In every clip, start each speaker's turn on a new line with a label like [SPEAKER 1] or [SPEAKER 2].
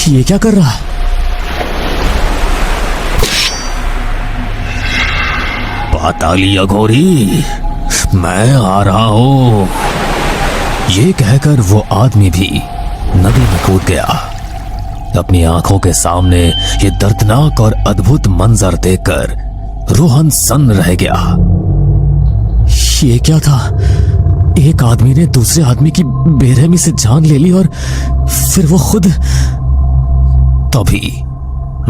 [SPEAKER 1] ये क्या कर रहा है?
[SPEAKER 2] पाताली अघोरी, मैं आ रहा हूं।
[SPEAKER 1] ये कहकर वो आदमी भी नदी में कूद गया। अपनी आंखों के सामने ये दर्दनाक और अद्भुत मंजर देखकर रोहन सन्न रह गया। ये क्या था? एक आदमी ने दूसरे आदमी की बेरहमी से जान ले ली और फिर वो खुद। तभी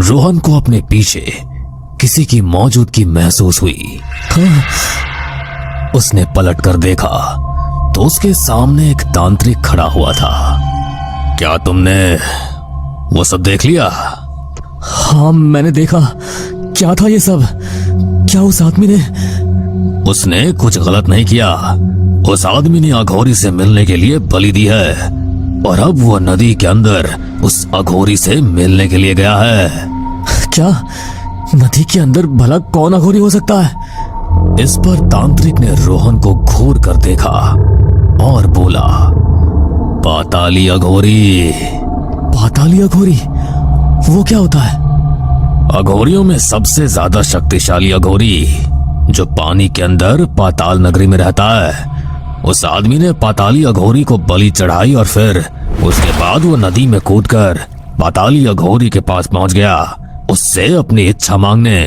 [SPEAKER 1] रोहन को अपने पीछे किसी की मौजूदगी महसूस हुई। हाँ। उसने पलट कर देखा तो उसके सामने एक तांत्रिक खड़ा हुआ था।
[SPEAKER 2] क्या तुमने वो सब देख लिया?
[SPEAKER 1] हाँ, मैंने देखा। क्या था ये सब? क्या उस आदमी ने?
[SPEAKER 2] उसने कुछ गलत नहीं किया। उस आदमी ने अघोरी से मिलने के लिए बलि दी है और अब वो नदी के अंदर उस अघोरी से मिलने के लिए गया है।
[SPEAKER 1] क्या नदी के अंदर भला कौन अघोरी हो सकता है?
[SPEAKER 2] इस पर तांत्रिक ने रोहन को घूर कर देखा और बोला, पाताली अघोरी।
[SPEAKER 1] पाताली अघोरी? वो क्या होता है?
[SPEAKER 2] अघोरियों में सबसे ज्यादा शक्तिशाली अघोरी जो पानी के अंदर पाताल नगरी में रहता है। उस आदमी ने पाताली अघोरी को बलि चढ़ाई और फिर उसके बाद वो नदी में कूदकर पाताली अघोरी के पास पहुंच गया उससे अपनी इच्छा मांगने।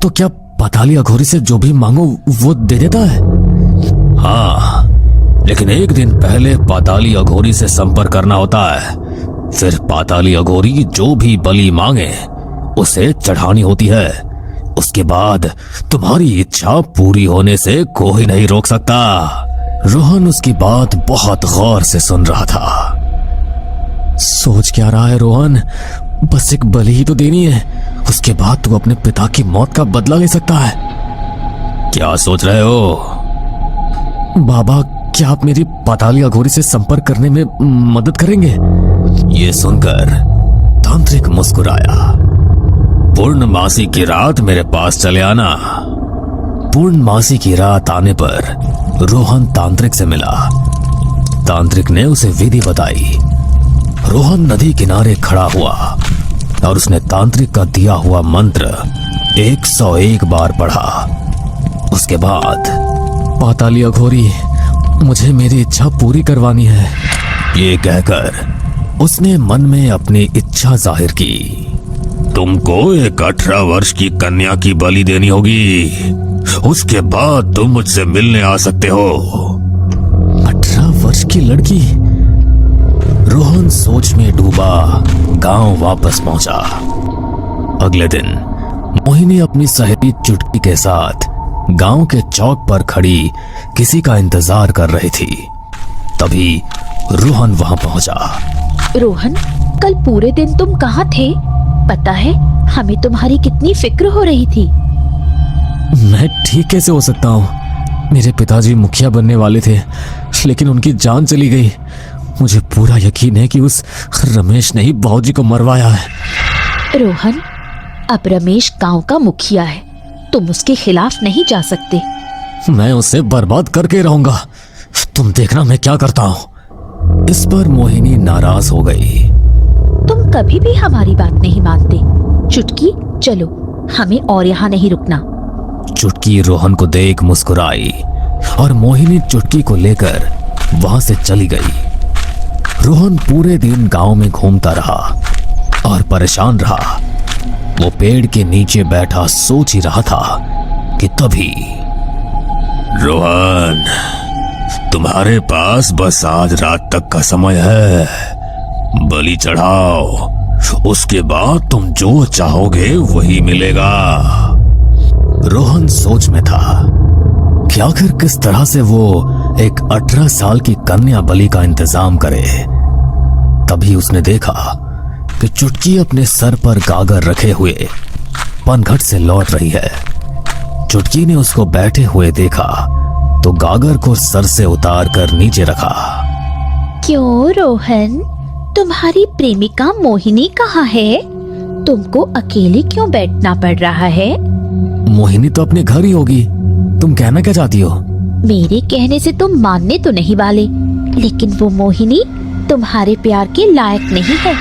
[SPEAKER 1] तो क्या पाताली अघोरी से जो भी मांगो वो दे देता है?
[SPEAKER 2] हाँ, लेकिन एक दिन पहले पाताली अघोरी से संपर्क करना होता है। फिर पाताली अघोरी जो भी बलि मांगे उसे चढ़ानी होती है। उसके बाद तुम्हारी इच्छा पूरी होने से कोई नहीं रोक सकता।
[SPEAKER 1] रोहन उसकी बात बहुत गौर से सुन रहा था। सोच क्या रहा है रोहन? बस एक बलि ही तो देनी है, उसके बाद तू अपने पिता की मौत का बदला ले सकता है।
[SPEAKER 2] क्या सोच रहे हो?
[SPEAKER 1] बाबा, क्या आप मेरी पाताली अघोरी से संपर्क करने में मदद करेंगे?
[SPEAKER 2] ये सुनकर तांत्रिक मुस्कुराया। पूर्णमासी की रात मेरे पास चले आना।
[SPEAKER 1] पूर्णमासी की रात आने पर रोहन तांत्रिक से मिला। तांत्रिक ने उसे विधि बताई। रोहन नदी किनारे खड़ा हुआ और उसने तांत्रिक का दिया हुआ मंत्र 101 बार पढ़ा। उसके बाद, पाताली अघोरी, मुझे मेरी इच्छा पूरी करवानी है,
[SPEAKER 2] ये कहकर
[SPEAKER 1] उसने मन में अपनी इच्छा जाहिर की।
[SPEAKER 2] तुमको एक 18 वर्ष की कन्या की बलि देनी होगी। उसके बाद तुम मुझसे मिलने आ सकते हो।
[SPEAKER 1] 18 वर्ष की लड़की? रोहन सोच में डूबा गांव वापस पहुंचा। अगले दिन मोहिनी अपनी सहेली चुटकी के साथ गांव के चौक पर खड़ी किसी का इंतजार कर रही थी। तभी रोहन वहां पहुंचा।
[SPEAKER 3] रोहन, कल पूरे दिन तुम कहाँ थे? पता है हमें तुम्हारी कितनी फिक्र हो रही थी।
[SPEAKER 1] मैं ठीक कैसे हो सकता हूँ? मेरे पिताजी मुखिया बनने वाले थे, लेकिन उनकी जान चली गई। मुझे पूरा यकीन है कि उस रमेश ने ही बाबूजी को मरवाया है।
[SPEAKER 3] रोहन, अब रमेश गांव का मुखिया है, तुम उसके खिलाफ नहीं जा सकते।
[SPEAKER 1] मैं उसे बर्बाद करके रहूंगा, तुम देखना मैं क्या करता हूँ। इस पर मोहिनी नाराज हो गई।
[SPEAKER 3] तुम कभी भी हमारी बात नहीं मानते। चुटकी, चलो, हमें और यहाँ नहीं रुकना।
[SPEAKER 1] चुटकी रोहन को देख मुस्कुराई और मोहिनी चुटकी को लेकर वहां से चली गई। रोहन पूरे दिन गांव में घूमता रहा और परेशान रहा। वो पेड़ के नीचे बैठा सोच ही रहा था कि तभी,
[SPEAKER 2] रोहन, तुम्हारे पास बस आज रात तक का समय है। बलि चढ़ाओ, उसके बाद तुम जो चाहोगे वही मिलेगा।
[SPEAKER 1] रोहन सोच में था कि आखिर किस तरह से वो एक 18 साल की कन्या बलि का इंतजाम करे। तभी उसने देखा कि चुटकी अपने सर पर गागर रखे हुए पनघट से लौट रही है। चुटकी ने उसको बैठे हुए देखा तो गागर को सर से उतार कर नीचे रखा।
[SPEAKER 3] क्यों रोहन, तुम्हारी प्रेमिका मोहिनी कहाँ है? तुमको अकेले क्यों बैठना पड़ रहा है?
[SPEAKER 1] मोहिनी तो अपने घर ही होगी। तुम कहना क्या चाहती हो?
[SPEAKER 3] मेरे कहने से तुम मानने तो नहीं वाले, लेकिन वो मोहिनी तुम्हारे प्यार के लायक नहीं है।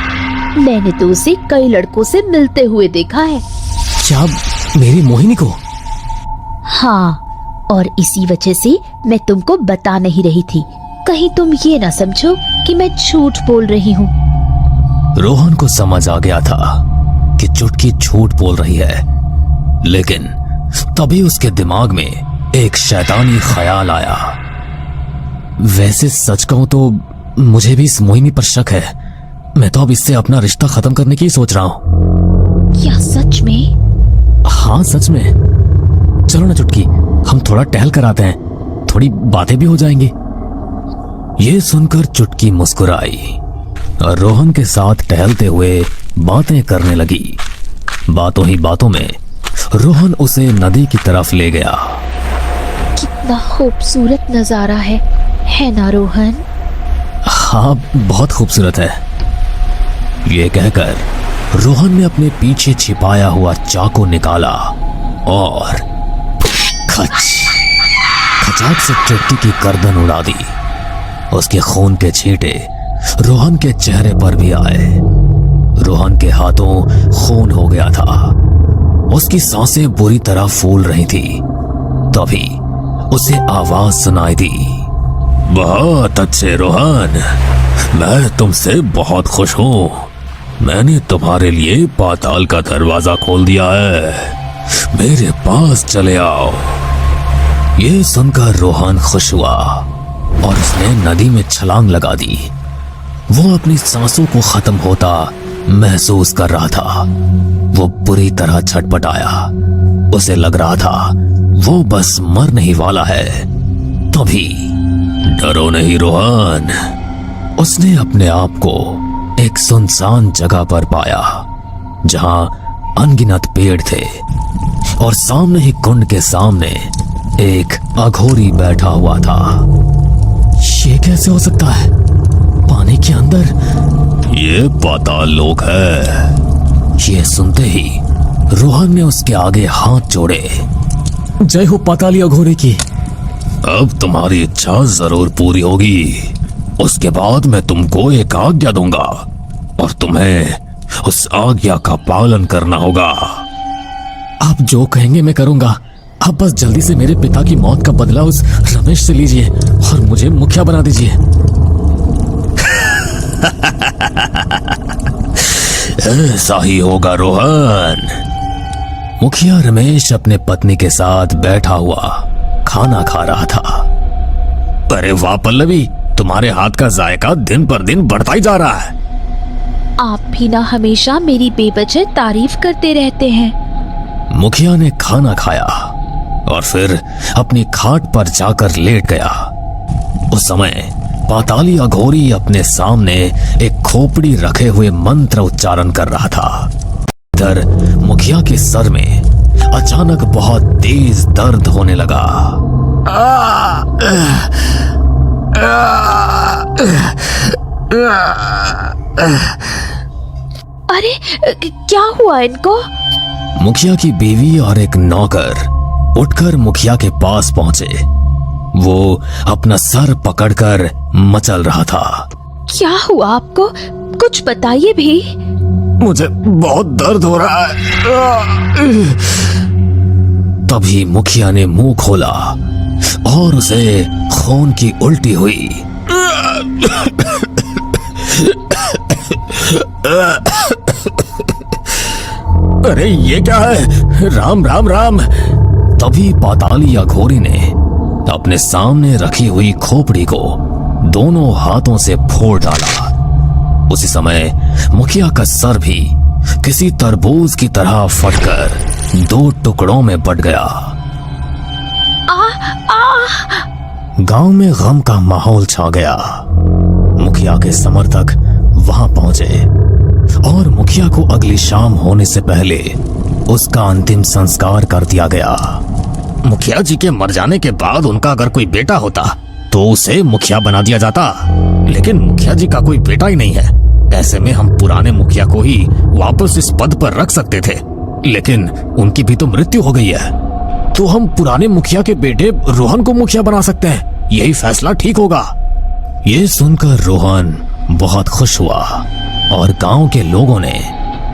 [SPEAKER 3] मैंने तो उसे कई लड़कों से मिलते हुए देखा है।
[SPEAKER 1] क्या मेरी मोहिनी को?
[SPEAKER 3] हाँ, और इसी वजह से मैं तुमको बता नहीं रही थी, कहीं तुम ये ना समझो कि मैं झूठ बोल रही हूँ।
[SPEAKER 2] रोहन को समझ आ गया था कि चुटकी झूठ बोल रही है, लेकिन तभी उसके दिमाग में एक शैतानी ख्याल आया।
[SPEAKER 1] वैसे सच कहूं तो मुझे भी इस मोहिनी पर शक है। मैं तो अब इससे अपना रिश्ता खत्म करने की सोच रहा हूं।
[SPEAKER 3] क्या सच में?
[SPEAKER 1] हाँ सच में। चलो ना चुटकी, हम थोड़ा टहल कर आते हैं, थोड़ी बातें भी हो जाएंगी।
[SPEAKER 2] ये सुनकर चुटकी मुस्कुराई और रोहन के साथ टहलते हुए बातें करने लगी। बातों ही बातों में रोहन उसे नदी की तरफ ले गया।
[SPEAKER 3] कितना खूबसूरत नजारा है ना रोहन?
[SPEAKER 1] हाँ बहुत खूबसूरत है।
[SPEAKER 2] ये कहकर रोहन ने अपने पीछे छिपाया हुआ चाकू निकाला और खचाक से चुटकी की गर्दन उड़ा दी। उसके खून के छींटे रोहन के चेहरे पर भी आए। रोहन के हाथों खून हो गया था, उसकी सांसें बुरी तरह फूल रही थी। तभी उसे आवाज सुनाई दी। बहुत अच्छे रोहन, मैं तुमसे बहुत खुश हूं। मैंने तुम्हारे लिए पाताल का दरवाजा खोल दिया है, मेरे पास चले आओ। ये सुनकर रोहन खुश हुआ और उसने नदी में छलांग लगा दी। वो अपनी सांसों को खत्म होता महसूस कर रहा था। वो बुरी तरह छटपटाया, उसे लग रहा था वो बस मरने ही वाला है। तभी डरो नहीं रोहन, उसने अपने आप को एक सुनसान जगह पर पाया जहां अनगिनत पेड़ थे और सामने ही कुंड के सामने एक अघोरी बैठा हुआ था।
[SPEAKER 1] ये कैसे हो सकता है? पानी के अंदर?
[SPEAKER 2] ये पाताल लोक है। ये सुनते ही रोहन ने उसके आगे हाथ जोड़े।
[SPEAKER 1] जय हो पाताली अघोरी की।
[SPEAKER 2] अब तुम्हारी इच्छा जरूर पूरी होगी। उसके बाद मैं तुमको एक आज्ञा दूंगा और तुम्हें उस आज्ञा का पालन करना होगा।
[SPEAKER 1] आप जो कहेंगे मैं करूंगा। आप बस जल्दी से मेरे पिता की मौत का बदला उस रमेश से लीजिए और मुझे मुखिया बना दीजिए।
[SPEAKER 2] ऐसा ही होगा रोहन। मुखिया रमेश अपने पत्नी के साथ बैठा हुआ खाना खा रहा था। अरे वाह पल्लवी, तुम्हारे हाथ का जायका दिन पर दिन बढ़ता ही जा रहा है।
[SPEAKER 3] आप भी ना हमेशा मेरी बेवजह तारीफ करते रहते हैं।
[SPEAKER 2] मुखिया ने खाना खाया और फिर अपनी खाट पर जाकर लेट गया। उस समय पाताली अघोरी अपने सामने एक खोपड़ी रखे हुए मंत्र उच्चारण कर रहा था। इधर मुखिया के सर में अचानक बहुत तेज दर्द होने लगा।
[SPEAKER 3] अरे क्या हुआ इनको?
[SPEAKER 2] मुखिया की बीवी और एक नौकर उठकर मुखिया के पास पहुंचे। वो अपना सर पकड़कर मचल रहा था।
[SPEAKER 3] क्या हुआ आपको? कुछ बताइए भी।
[SPEAKER 2] मुझे बहुत दर्द हो रहा है। तभी मुखिया ने मुंह खोला और उसे खून की उल्टी हुई। अरे ये क्या है? राम राम राम। तभी पाताली अघोरी ने अपने सामने रखी हुई खोपड़ी को दोनों हाथों से फोड़ डाला। उसी समय मुखिया का सर भी किसी तरबूज की तरह फटकर 2 टुकड़ों में बट गया। गांव में गम का माहौल छा गया। मुखिया के समर्थक वहां पहुंचे और मुखिया को अगली शाम होने से पहले उसका अंतिम संस्कार कर दिया गया। मुखिया जी के मर जाने के बाद उनका अगर कोई बेटा होता तो उसे मुखिया बना दिया जाता, लेकिन मुखिया जी का कोई बेटा ही नहीं है। ऐसे में हम पुराने मुखिया को ही वापस इस पद पर रख सकते थे, लेकिन उनकी भी तो मृत्यु हो गई है। तो हम पुराने मुखिया के बेटे रोहन को मुखिया बना सकते हैं। यही फैसला ठीक होगा। ये सुनकर रोहन बहुत खुश हुआ
[SPEAKER 1] और गांव के लोगों ने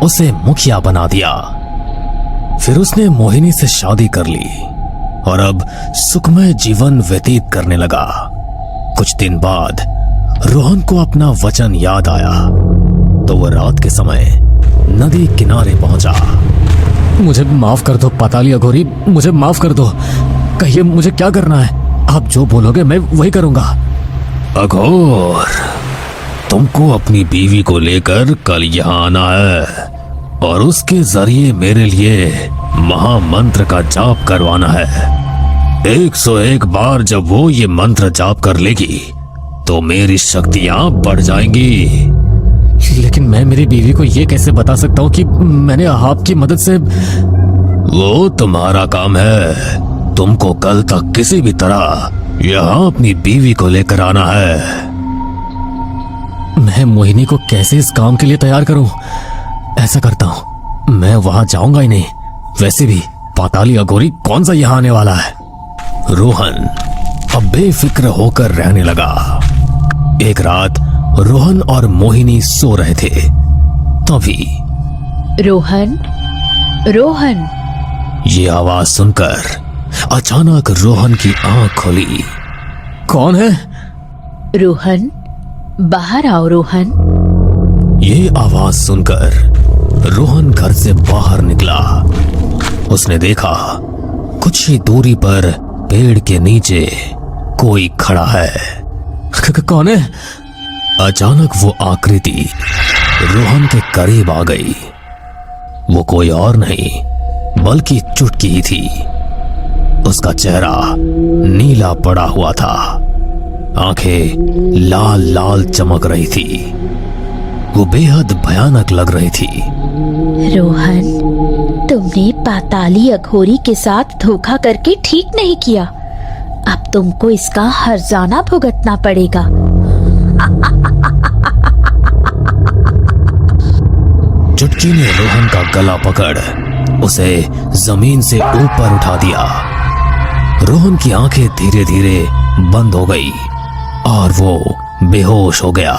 [SPEAKER 1] उसे मुखिया बना दिया। फिर उसने मोहिनी से शादी कर ली और अब सुखमय जीवन व्यतीत करने लगा। कुछ दिन बाद रोहन को अपना वचन याद आया तो वह रात के समय नदी किनारे पहुंचा। मुझे माफ कर दो पाताली अघोरी, मुझे माफ कर दो। कहिए मुझे क्या करना है? आप जो बोलोगे मैं वही करूंगा।
[SPEAKER 2] अघोर, तुमको अपनी बीवी को लेकर कल यहाँ आना है और उसके जरिए मेरे लिए महामंत्र का जाप करवाना है। 101 बार जब वो ये मंत्र जाप कर लेगी तो मेरी शक्तियां बढ़ जाएंगी।
[SPEAKER 1] लेकिन मैं मेरी बीवी को ये कैसे बता सकता हूँ कि मैंने आपकी मदद से?
[SPEAKER 2] वो तुम्हारा काम है। तुमको कल तक किसी भी तरह यहाँ अपनी बीवी को लेकर आना है।
[SPEAKER 1] मैं मोहिनी को कैसे इस काम के लिए तैयार करूं? ऐसा करता हूं, मैं वहां जाऊंगा ही नहीं। वैसे भी पाताली अघोरी कौन सा यहाँ आने वाला है?
[SPEAKER 2] रोहन अब बेफिक्र होकर रहने लगा।
[SPEAKER 1] एक रात रोहन और मोहिनी सो रहे थे, तभी
[SPEAKER 3] रोहन, रोहन।
[SPEAKER 1] ये आवाज सुनकर अचानक रोहन की आंख खुली। कौन है?
[SPEAKER 3] रोहन, बाहर आओ रोहन।
[SPEAKER 1] ये आवाज सुनकर रोहन घर से बाहर निकला। उसने देखा कुछ ही दूरी पर पेड़ के नीचे कोई खड़ा है। कौन है? अचानक वो आकृति रोहन के करीब आ गई। वो कोई और नहीं बल्कि चुटकी ही थी। उसका चेहरा नीला पड़ा हुआ था, आंखें लाल लाल चमक रही थी। वो बेहद भयानक लग रही थी।
[SPEAKER 3] रोहन, तुमने पाताली अघोरी के साथ धोखा करके ठीक नहीं किया। अब तुमको इसका हर्जाना भुगतना पड़ेगा।
[SPEAKER 1] चुटकी ने रोहन का गला पकड़ उसे जमीन से ऊपर उठा दिया। रोहन की आंखें धीरे धीरे बंद हो गई और वो बेहोश हो गया।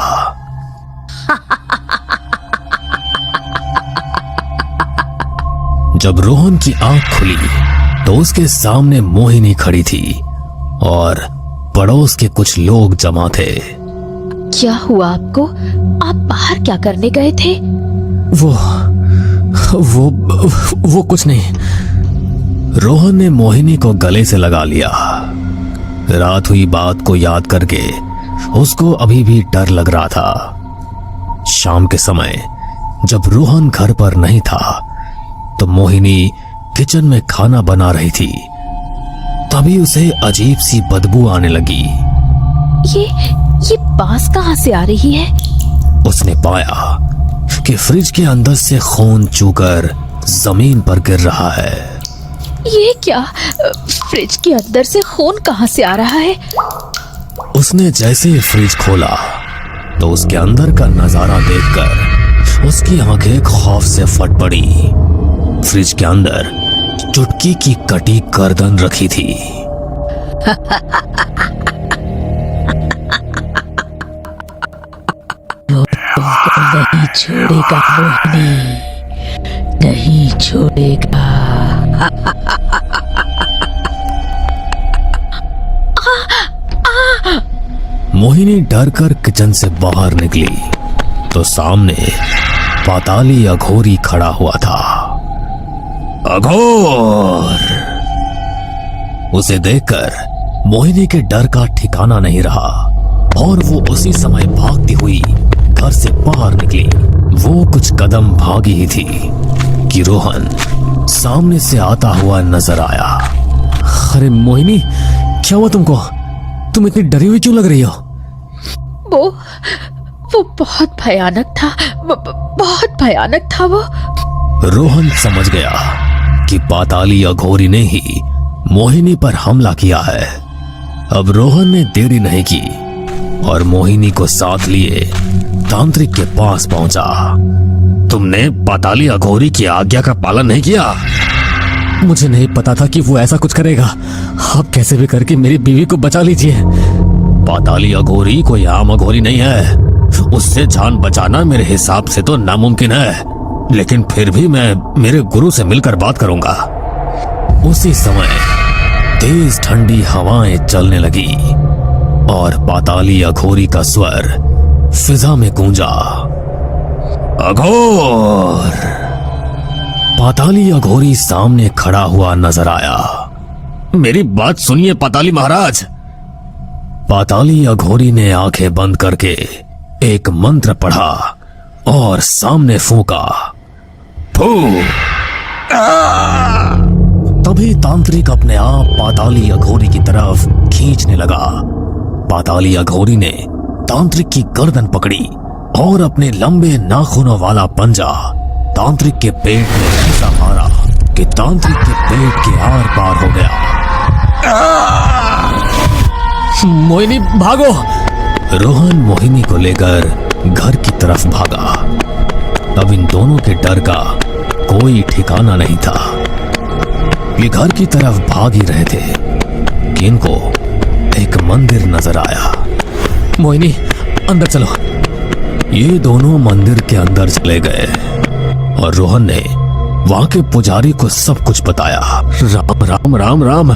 [SPEAKER 1] जब रोहन की आंख खुली तो उसके सामने मोहिनी खड़ी थी और पड़ोस के कुछ लोग जमा थे।
[SPEAKER 3] क्या हुआ आपको? आप बाहर क्या करने गए थे?
[SPEAKER 1] वो कुछ नहीं। रोहन ने मोहिनी को गले से लगा लिया। रात हुई बात को याद करके उसको अभी भी डर लग रहा था। शाम के समय जब रोहन घर पर नहीं था तो मोहिनी किचन में खाना बना रही थी। तभी उसे अजीब सी बदबू आने लगी।
[SPEAKER 3] ये बांस कहाँ से आ रही है?
[SPEAKER 1] उसने पाया कि फ्रिज के अंदर से खून चूकर जमीन पर गिर रहा है।
[SPEAKER 3] ये क्या? फ्रिज के अंदर से खून कहाँ से आ रहा है?
[SPEAKER 1] उसने जैसे ही फ्रिज खोला तो उसके अंदर का नजारा देखकर उसकी आंखें खौफ से फट पड़ी। फ्रिज के अंदर चुटकी की कटी गर्दन रखी थी।
[SPEAKER 3] नहीं छोड़ेगा मोहिनी, नहीं छोड़ेगा।
[SPEAKER 1] मोहिनी डरकर किचन से बाहर निकली तो सामने पाताली अघोरी खड़ा हुआ था।
[SPEAKER 2] अघोर!
[SPEAKER 1] उसे देखकर मोहिनी के डर का ठिकाना नहीं रहा और वो उसी समय भागती हुई घर से बाहर निकली। वो कुछ कदम भागी ही थी कि रोहन सामने से आता हुआ नजर आया। अरे मोहिनी, क्या हुआ तुमको? तुम इतनी डरी हुई क्यों लग रही हो?
[SPEAKER 3] वो बहुत भयानक था, बहुत भयानक था वो।
[SPEAKER 1] रोहन समझ गया कि पाताली अघोरी ने ही मोहिनी पर हमला किया है। अब रोहन ने देरी नहीं की और मोहिनी को साथ लिए तांत्रिक के पास पहुंचा।
[SPEAKER 2] तुमने पाताली अघोरी की आज्ञा का पालन नहीं किया?
[SPEAKER 1] मुझे नहीं पता था कि वो ऐसा कुछ करेगा। आप कैसे भी करके मेरी बीवी को बचा लीजिए। पाताली अघोरी कोई आम अघोरी नहीं है।
[SPEAKER 2] उससे जान बचाना मेरे हिसाब से तो नामुमकिन है, लेकिन फिर भी मैं मेरे गुरु से मिलकर बात करूंगा।
[SPEAKER 1] उसी समय तेज ठंडी हवाएं चलने लगी और पाताली अघोरी का स्वर फिजा में गूंजा।
[SPEAKER 2] अघोर!
[SPEAKER 1] पाताली अघोरी सामने खड़ा हुआ नजर आया।
[SPEAKER 2] मेरी बात सुनिए पाताली महाराज।
[SPEAKER 1] पाताली अघोरी ने आंखें बंद करके एक मंत्र पढ़ा और सामने फूंका।
[SPEAKER 2] फू!
[SPEAKER 1] तभी तांत्रिक अपने आप पाताली अघोरी की तरफ खींचने लगा। पाताली अघोरी ने तांत्रिक की गर्दन पकड़ी और अपने लंबे नाखूनों वाला पंजा तांत्रिक के पेट में ऐसा मारा कि तांत्रिक के पेट के आर पार हो गया।
[SPEAKER 2] मोहिनी भागो!
[SPEAKER 1] रोहन मोहिनी को लेकर घर की तरफ भागा। अब इन दोनों के डर का कोई ठिकाना नहीं था। ये घर की तरफ भाग ही रहे थे कि इनको एक मंदिर नजर आया।
[SPEAKER 2] मोहिनी अंदर चलो।
[SPEAKER 1] ये दोनों मंदिर के अंदर चले गए और रोहन ने वहां के पुजारी को सब कुछ बताया।
[SPEAKER 2] राम राम राम राम।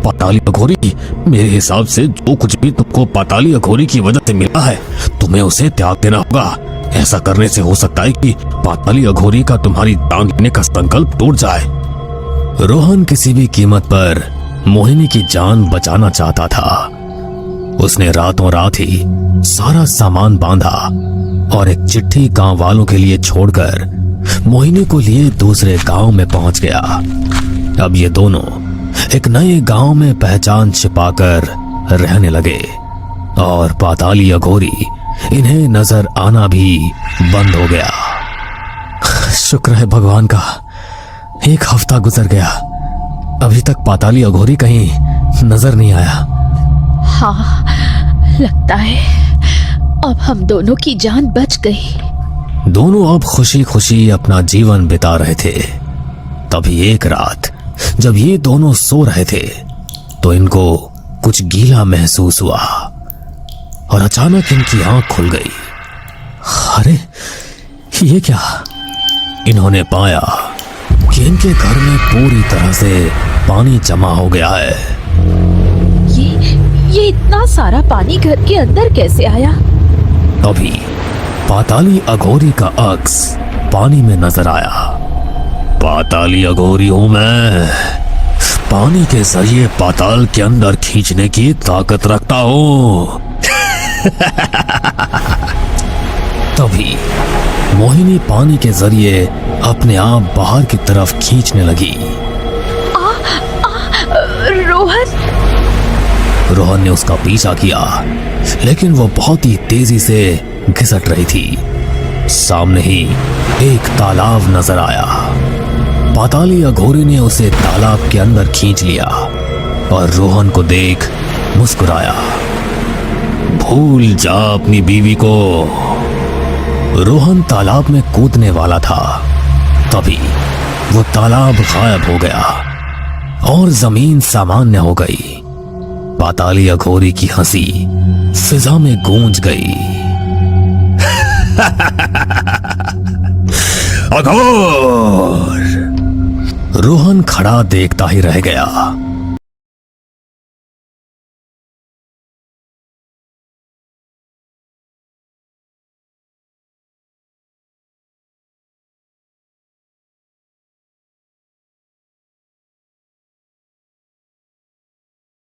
[SPEAKER 2] पाताली अघोरी, मेरे हिसाब से जो कुछ भी तुमको पाताली अघोरी की वजह से मिला है, तुम्हें उसे त्याग देना होगा। ऐसा करने से हो सकता है कि पाताली अघोरी का तुम्हारी जान लेने का संकल्प टूट जाए।
[SPEAKER 1] रोहन किसी भी कीमत पर मोहिनी की जान बचाना चाहता था। उसने रातों रात ही सारा सामान बांधा और एक चिट्ठी गांव वालों के लिए छोड़कर मोहिनी को लिए दूसरे गांव में पहुंच गया। अब ये दोनों एक नए गांव में पहचान छिपाकर रहने लगे और पाताली अघोरी इन्हें नजर आना भी बंद हो गया। शुक्र है भगवान का, एक हफ्ता गुजर गया, अभी तक पाताली अघोरी कहीं नजर नहीं आया।
[SPEAKER 3] हाँ, लगता है अब हम दोनों की जान बच गई।
[SPEAKER 1] दोनों अब खुशी खुशी अपना जीवन बिता रहे थे। तभी एक रात जब ये दोनों सो रहे थे तो इनको कुछ गीला महसूस हुआ और अचानक इनकी आंख खुल गई। अरे ये क्या? इन्होंने पाया कि इनके घर में पूरी तरह से पानी जमा हो गया है।
[SPEAKER 3] ये इतना सारा पानी घर के अंदर कैसे आया?
[SPEAKER 1] तभी पाताली अघोरी का अक्स पानी में नजर आया। पाताली अघोरी हूं मैं, पानी के जरिए पाताल के अंदर खींचने की ताकत रखता हूं। तभी मोहिनी पानी के जरिए अपने आप बाहर की तरफ खींचने लगी। रोहन ने उसका पीछा किया, लेकिन वो बहुत ही तेजी से घिसट रही थी। सामने ही एक तालाब नजर आया। पाताली अघोरी ने उसे तालाब के अंदर खींच लिया और रोहन को देख मुस्कुराया। भूल जा अपनी बीवी को। रोहन तालाब में कूदने वाला था, तभी वो तालाब गायब हो गया और जमीन सामान्य हो गई। पाताली अघोरी की हंसी फिजा में गूंज गई।
[SPEAKER 2] अघोर!
[SPEAKER 1] रोहन खड़ा देखता ही रह गया।